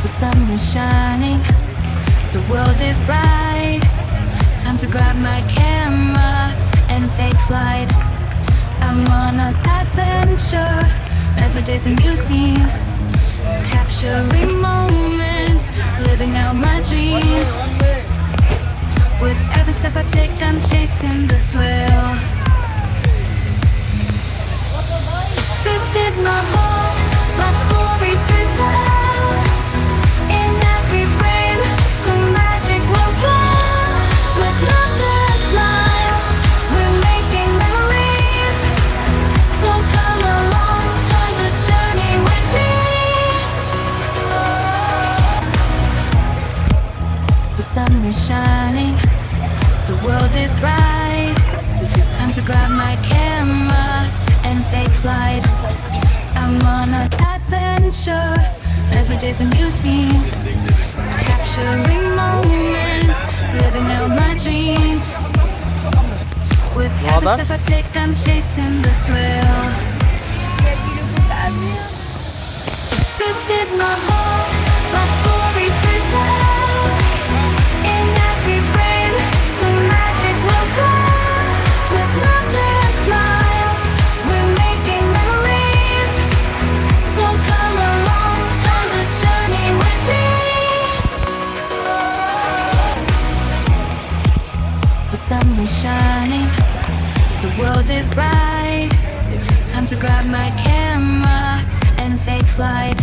The sun is shining, the world is bright. Time to grab my camera and take flight. I'm on an adventure, every day's a new scene. Capturing moments, living out my dreams. With every step I take, I'm chasing the thrill. This is my home, my story to tell. In every frame, the magic will dwell. With laughter and smiles, we're making memories. So come along, join the journey with me. The sun is shining, the world is bright. Time to grab my camera and take flight. I'm on an adventure, every day's a new scene. Capturing moments, living out my dreams. With every step I take, I'm chasing the thrill. This is my home, my story to tell. In every frame, the magic will dwell. With laughter and smiles, we're making memories. So come along, join the journey with me. The sun is shining, the world is bright. Time to grab my camera and take flight.